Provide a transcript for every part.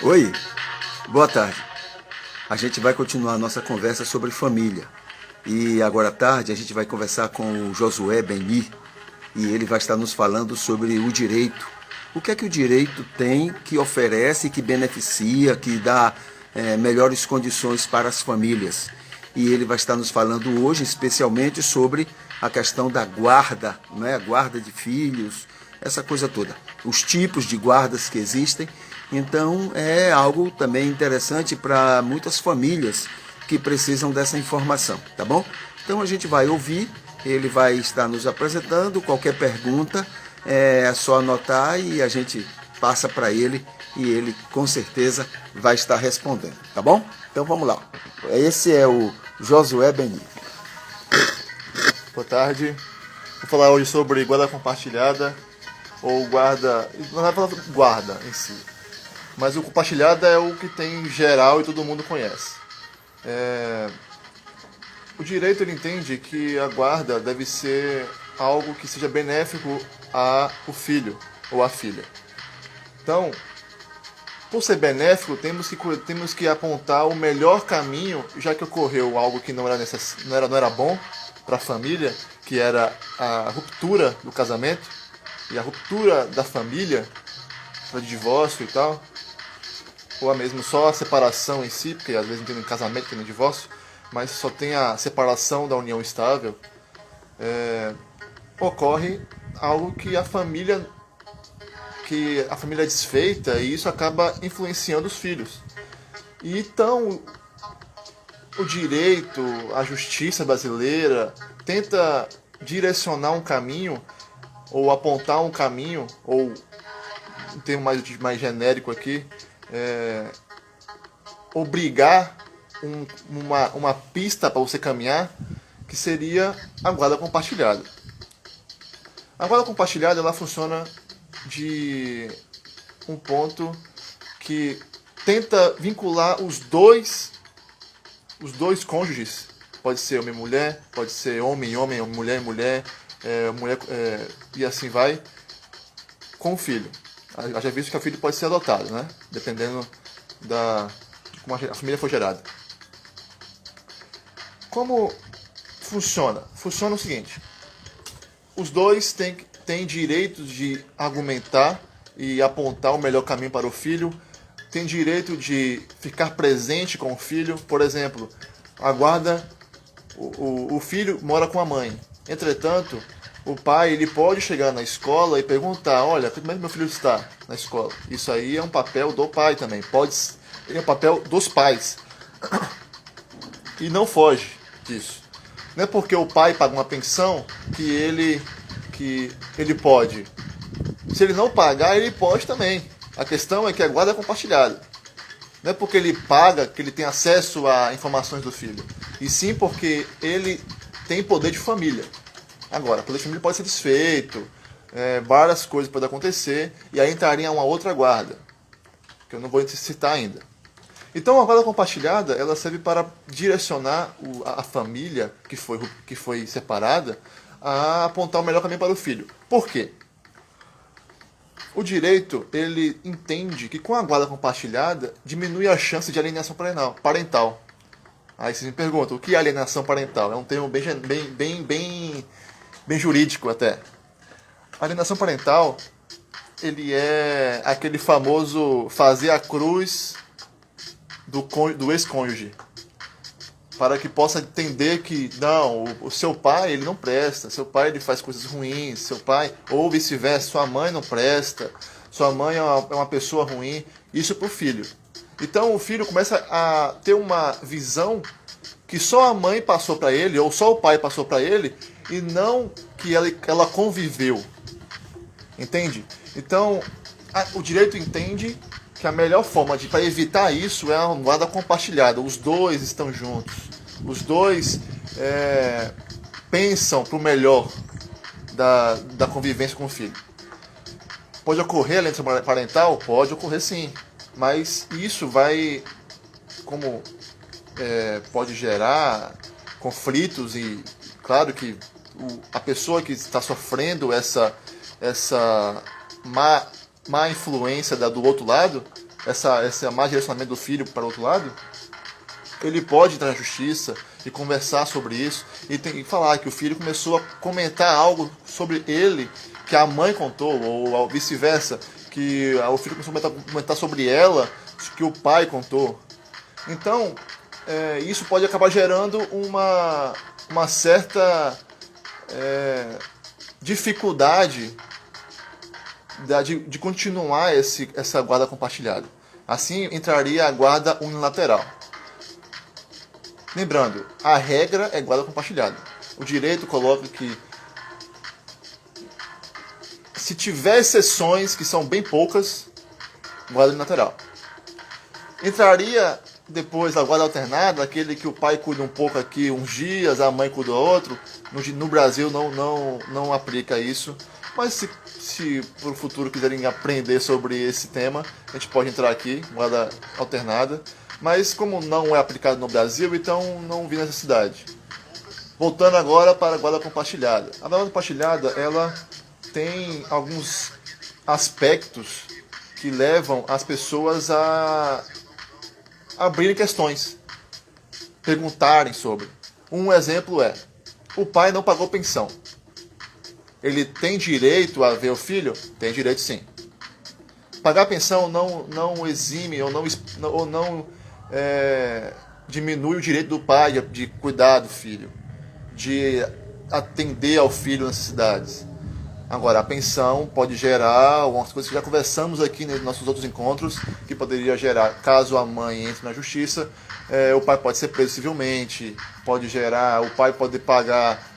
Oi, boa tarde. A gente vai continuar a nossa conversa sobre família. E agora à tarde a gente vai conversar com o Josué Beni e ele vai estar nos falando sobre o direito. O que é que o direito tem que oferece, que beneficia, que dá melhores condições para as famílias. E ele vai estar nos falando hoje especialmente sobre a questão da guarda, né? Guarda de filhos, essa coisa toda. Os tipos de guardas que existem. Então é algo também interessante para muitas famílias que precisam dessa informação, tá bom? Então a gente vai ouvir, ele vai estar nos apresentando, qualquer pergunta é só anotar e a gente passa para ele e ele com certeza vai estar respondendo, tá bom? Então vamos lá. Esse é o Josué Beni. Boa tarde. Vou falar hoje sobre guarda compartilhada ou guarda... Não vai falar guarda em si, mas o compartilhada é o que tem geral e todo mundo conhece. O direito ele entende que a guarda deve ser algo que seja benéfico ao filho ou à filha. Então, por ser benéfico, temos que apontar o melhor caminho, já que ocorreu algo que não era bom para a família, que era a ruptura do casamento e a ruptura da família, de divórcio e tal, ou mesmo só a separação em si, porque às vezes não tem nem casamento, tem nem divórcio, mas só tem a separação da união estável, ocorre algo que a família é desfeita e isso acaba influenciando os filhos. E então o direito, a justiça brasileira tenta direcionar um caminho ou apontar um caminho, ou um termo mais genérico aqui, obrigar uma pista para você caminhar, que seria a guarda compartilhada. A guarda compartilhada ela funciona de um ponto que tenta vincular os dois cônjuges, pode ser homem e mulher, pode ser homem e homem, mulher e mulher, e assim vai, com o filho. Já visto que o filho pode ser adotado, né? Dependendo de como a família foi gerada. Como funciona? Funciona o seguinte: os dois têm direito de argumentar e apontar o melhor caminho para o filho, tem direito de ficar presente com o filho. Por exemplo, a guarda, o filho mora com a mãe. Entretanto, o pai ele pode chegar na escola e perguntar: olha, como é que meu filho está na escola? Isso aí é um papel do pai também. É um papel dos pais. E não foge disso. Não é porque o pai paga uma pensão que ele pode. Se ele não pagar, ele pode também. A questão é que a guarda é compartilhada. Não é porque ele paga que ele tem acesso a informações do filho. E sim porque ele tem poder de família. Agora, o poder de família pode ser desfeito, várias coisas podem acontecer, e aí entraria uma outra guarda, que eu não vou citar ainda. Então a guarda compartilhada ela serve para direcionar a família que foi separada a apontar o melhor caminho para o filho. Por quê? O direito ele entende que com a guarda compartilhada diminui a chance de alienação parental. Aí vocês me perguntam, o que é alienação parental? É um termo bem jurídico até. A alienação parental ele é aquele famoso fazer a cruz do ex-cônjuge, para que possa entender que não, o seu pai ele não presta, seu pai ele faz coisas ruins, seu pai, ou vice-versa, sua mãe não presta, sua mãe é uma pessoa ruim, isso para o filho. Então o filho começa a ter uma visão que só a mãe passou para ele, ou só o pai passou para ele, e não que ela conviveu. Entende? Então o direito entende que a melhor forma para evitar isso é a guarda compartilhada. Os dois estão juntos. Os dois pensam para o melhor da convivência com o filho. Pode ocorrer alienação parental? Pode ocorrer sim. Mas isso vai, pode gerar conflitos e, claro que a pessoa que está sofrendo essa má influência do outro lado, esse má direcionamento do filho para o outro lado, ele pode entrar na justiça e conversar sobre isso e falar que o filho começou a comentar algo sobre ele que a mãe contou, ou vice-versa, que o filho começou a comentar sobre ela que o pai contou. Então, isso pode acabar gerando uma certa dificuldade de continuar essa guarda compartilhada. Assim entraria a guarda unilateral. Lembrando, a regra é guarda compartilhada. O direito coloca que se tiver exceções, que são bem poucas, guarda unilateral. Entraria depois a guarda alternada, aquele que o pai cuida um pouco aqui uns dias, a mãe cuida outro. No Brasil não aplica isso. Mas se para o futuro quiserem aprender sobre esse tema, a gente pode entrar aqui, guarda alternada. Mas como não é aplicado no Brasil, então não vi necessidade. Voltando agora para a guarda compartilhada. A guarda compartilhada, ela tem alguns aspectos que levam as pessoas a abrirem questões, perguntarem sobre. Um exemplo é, o pai não pagou pensão. Ele tem direito a ver o filho? Tem direito, sim. Pagar pensão não exime ou não diminui o direito do pai de cuidar do filho, de atender ao filho necessidades. Agora, a pensão pode gerar algumas coisas que já conversamos aqui nos nossos outros encontros, que poderia gerar, caso a mãe entre na justiça, o pai pode ser preso civilmente, o pai pode pagar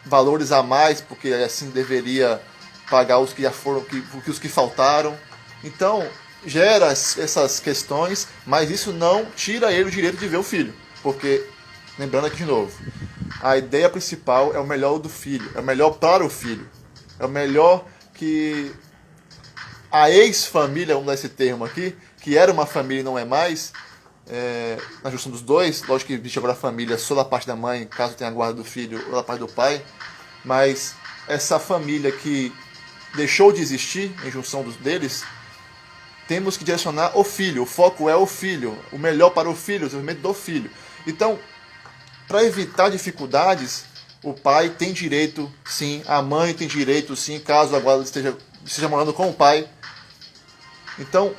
valores a mais, porque assim deveria pagar os que já foram, os que faltaram. Então, gera essas questões, mas isso não tira ele o direito de ver o filho, porque, lembrando aqui de novo, a ideia principal é o melhor do filho, é o melhor para o filho, é o melhor que a ex-família, vamos dar esse termo aqui, que era uma família e não é mais, na junção dos dois, lógico que existe agora a família só da parte da mãe, caso tenha a guarda do filho, ou da parte do pai, mas essa família que deixou de existir em junção deles, temos que direcionar o filho, o foco é o filho, o melhor para o filho, o desenvolvimento do filho. Então, para evitar dificuldades, o pai tem direito, sim, a mãe tem direito, sim, caso a guarda esteja morando com o pai. Então,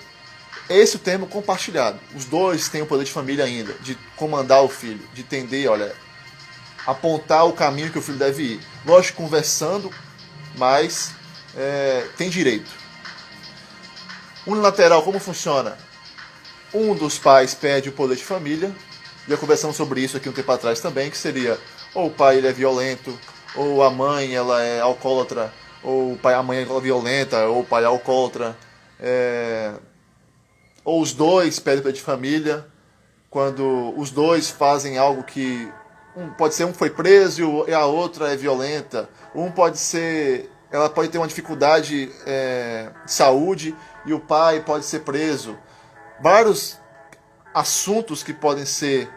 esse é o termo compartilhado. Os dois têm o poder de família ainda, de comandar o filho, de entender, apontar o caminho que o filho deve ir. Lógico, conversando, mas tem direito. Unilateral, como funciona? Um dos pais perde o poder de família. Já conversamos sobre isso aqui um tempo atrás também, que seria ou o pai ele é violento, ou a mãe ela é alcoólatra, ou a mãe é violenta, ou o pai é alcoólatra, ou os dois perdem o poder de família, quando os dois fazem algo que pode ser um foi preso e a outra é violenta, ela pode ter uma dificuldade de saúde e o pai pode ser preso. Vários assuntos que podem ser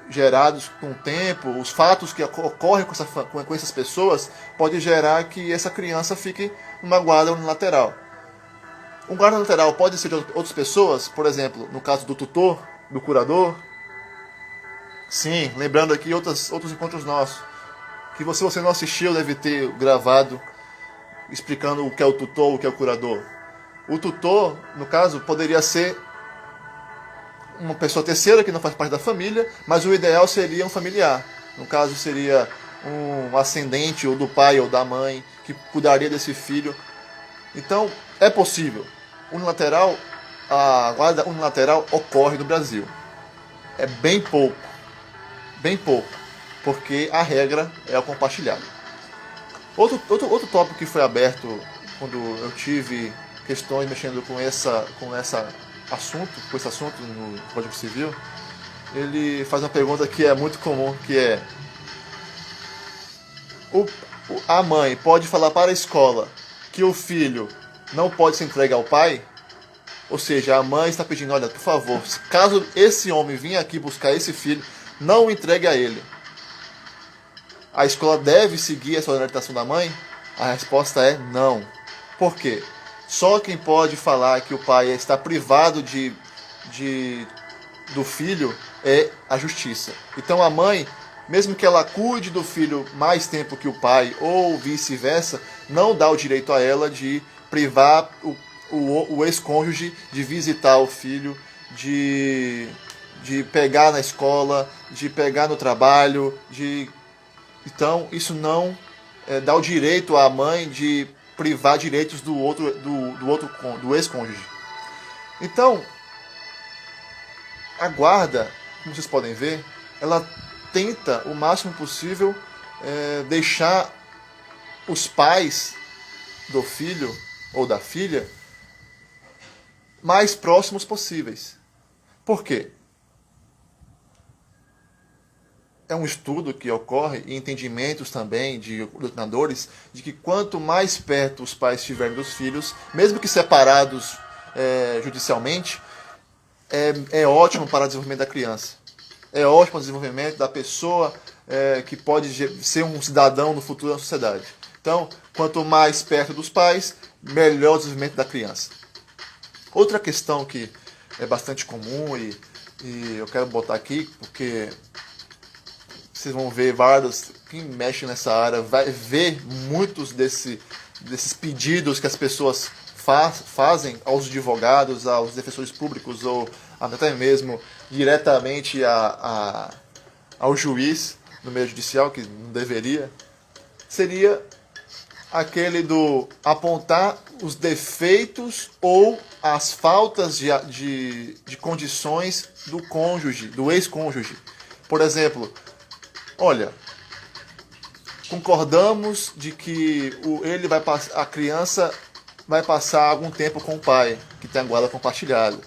gerados com o tempo, os fatos que ocorrem com essas pessoas, pode gerar que essa criança fique numa guarda unilateral. Um guarda unilateral pode ser de outras pessoas, por exemplo, no caso do tutor, do curador. Sim, lembrando aqui outros encontros nossos, que se você não assistiu, deve ter gravado, explicando o que é o tutor, o que é o curador. O tutor, no caso, poderia ser uma pessoa terceira que não faz parte da família, mas o ideal seria um familiar. No caso, seria um ascendente, ou do pai ou da mãe, que cuidaria desse filho. Então, é possível. A guarda unilateral ocorre no Brasil. É bem pouco, porque a regra é o compartilhado. Outro tópico que foi aberto quando eu tive questões mexendo com esse assunto no Código Civil, ele faz uma pergunta que é muito comum, que é: a mãe pode falar para a escola que o filho não pode ser entregue ao pai? Ou seja, a mãe está pedindo, olha, por favor, caso esse homem venha aqui buscar esse filho, não o entregue a ele. A escola deve seguir essa orientação da mãe? A resposta é não. Por quê? Só quem pode falar que o pai está privado do filho é a justiça. Então a mãe, mesmo que ela cuide do filho mais tempo que o pai, ou vice-versa, não dá o direito a ela de privar o ex-cônjuge de visitar o filho, de pegar na escola, de pegar no trabalho, Então isso não dá o direito à mãe de privar direitos do ex-cônjuge. Então, a guarda, como vocês podem ver, ela tenta o máximo possível deixar os pais do filho ou da filha mais próximos possíveis. Por quê? É um estudo que ocorre e entendimentos também de doutrinadores de que quanto mais perto os pais estiverem dos filhos, mesmo que separados judicialmente, é ótimo para o desenvolvimento da criança. É ótimo para o desenvolvimento da pessoa que pode ser um cidadão no futuro da sociedade. Então, quanto mais perto dos pais, melhor o desenvolvimento da criança. Outra questão que é bastante comum e eu quero botar aqui, porque vocês vão ver vários, quem mexe nessa área vai ver muitos desses pedidos que as pessoas fazem aos advogados, aos defensores públicos ou até mesmo diretamente ao juiz no meio judicial, que não deveria, seria aquele do apontar os defeitos ou as faltas de condições do cônjuge, do ex-cônjuge. Por exemplo, olha, concordamos de que a criança vai passar algum tempo com o pai, que tem a guarda compartilhada.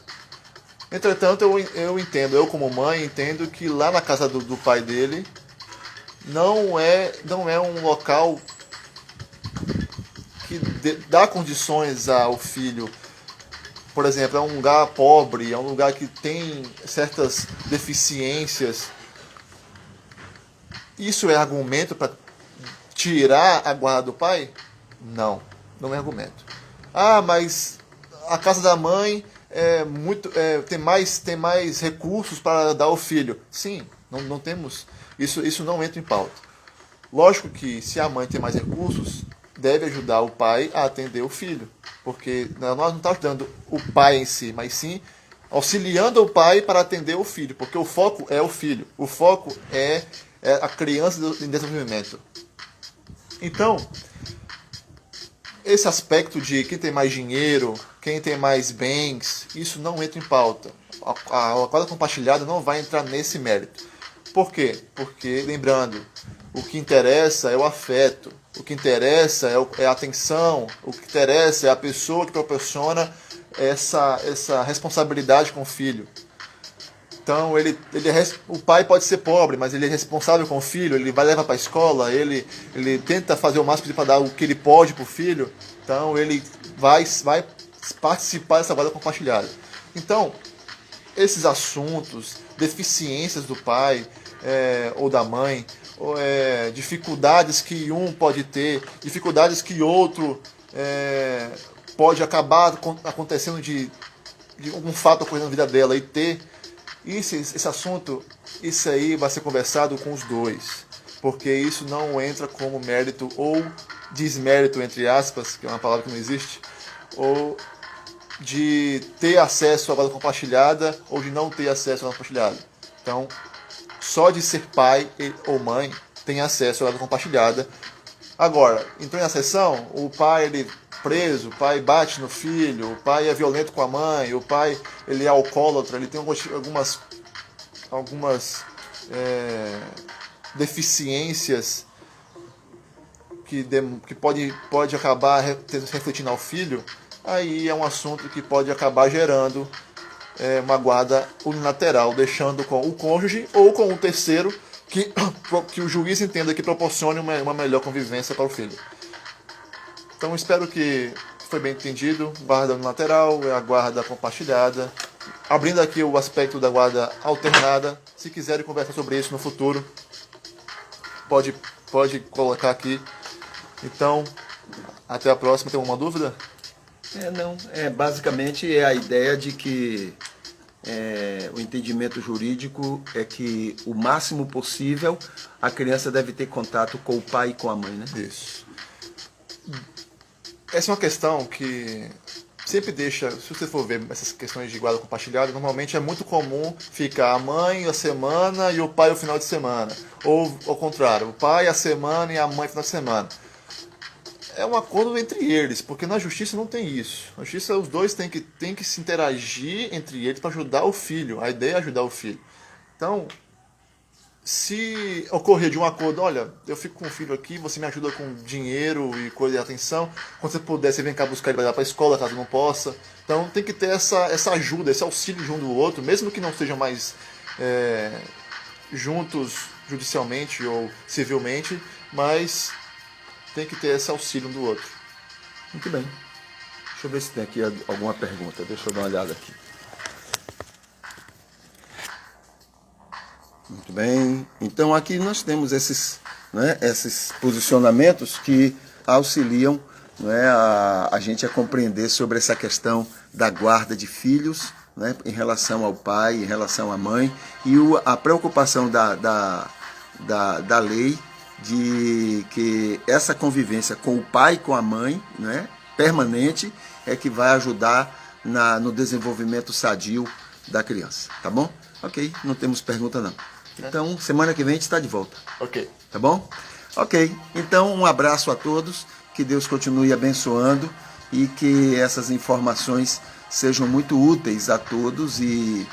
Entretanto, eu como mãe entendo que lá na casa do pai dele não é um local que dá condições ao filho. Por exemplo, é um lugar pobre, é um lugar que tem certas deficiências. Isso é argumento para tirar a guarda do pai? Não é argumento. Ah, mas a casa da mãe tem mais recursos para dar ao filho. Sim, não temos. Isso não entra em pauta. Lógico que se a mãe tem mais recursos, deve ajudar o pai a atender o filho. Porque nós não estamos ajudando o pai em si, mas sim auxiliando o pai para atender o filho. Porque o foco é o filho. O foco é a criança em desenvolvimento. Então, esse aspecto de quem tem mais dinheiro, quem tem mais bens, isso não entra em pauta. A guarda compartilhada não vai entrar nesse mérito. Por quê? Porque, lembrando, o que interessa é o afeto, o que interessa é a atenção, o que interessa é a pessoa que proporciona essa responsabilidade com o filho. Então, o pai pode ser pobre, mas ele é responsável com o filho, ele vai levar para a escola, ele tenta fazer o máximo para dar o que ele pode para o filho, então ele vai participar dessa guarda compartilhada. Então, esses assuntos, deficiências do pai ou da mãe, dificuldades que um pode ter, dificuldades que outro pode acabar acontecendo de algum fato ocorrendo na vida dela e ter. Esse assunto, isso aí vai ser conversado com os dois, porque isso não entra como mérito ou desmérito, entre aspas, que é uma palavra que não existe, ou de ter acesso à guarda compartilhada ou de não ter acesso à guarda compartilhada. Então, só de ser pai ou mãe tem acesso à guarda compartilhada. Agora, entrou em sessão, o pai preso, o pai bate no filho, o pai é violento com a mãe, o pai ele é alcoólatra, ele tem algumas deficiências que pode acabar refletindo ao filho, aí é um assunto que pode acabar gerando uma guarda unilateral, deixando com o cônjuge ou com um terceiro que o juiz entenda que proporcione uma melhor convivência para o filho. Então espero que foi bem entendido. Guarda unilateral é a guarda compartilhada. Abrindo aqui o aspecto da guarda alternada. Se quiserem conversar sobre isso no futuro, pode colocar aqui. Então, até a próxima. Tem alguma dúvida? Não, basicamente é a ideia de que o entendimento jurídico é que o máximo possível a criança deve ter contato com o pai e com a mãe, né? Isso. Essa é uma questão que sempre deixa, se você for ver essas questões de guarda compartilhada, normalmente é muito comum ficar a mãe a semana e o pai o final de semana. Ou ao contrário, o pai a semana e a mãe o final de semana. É um acordo entre eles, porque na justiça não tem isso. Na justiça os dois têm que se interagir entre eles para ajudar o filho. A ideia é ajudar o filho. Então, se ocorrer de um acordo, olha, eu fico com o filho aqui, você me ajuda com dinheiro e coisa de atenção, quando você puder, você vem cá buscar ele para ir para a escola, caso não possa. Então tem que ter essa ajuda, esse auxílio de um do outro, mesmo que não estejam mais juntos judicialmente ou civilmente, mas tem que ter esse auxílio um do outro. Muito bem. Deixa eu ver se tem aqui alguma pergunta. Deixa eu dar uma olhada aqui. Muito bem. Então aqui nós temos esses posicionamentos que auxiliam a gente a compreender sobre essa questão da guarda de filhos, em relação ao pai, em relação à mãe, e a preocupação da lei de que essa convivência com o pai e com a mãe, permanente, é que vai ajudar no desenvolvimento sadio da criança, tá bom? Ok, não temos pergunta não. Então, semana que vem a gente está de volta. Ok. Tá bom? Ok, então um abraço a todos, que Deus continue abençoando e que essas informações sejam muito úteis a todos e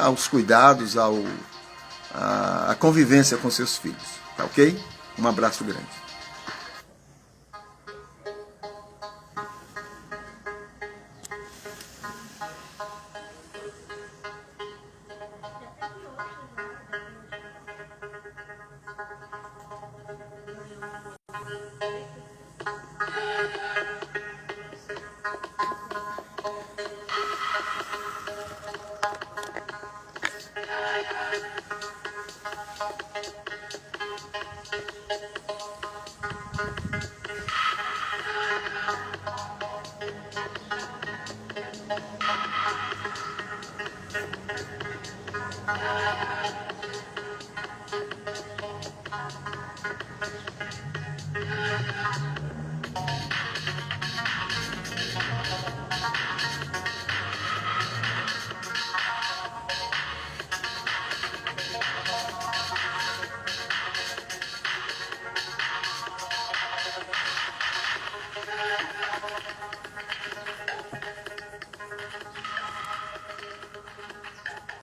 aos cuidados, à convivência com seus filhos. Tá ok? Um abraço grande.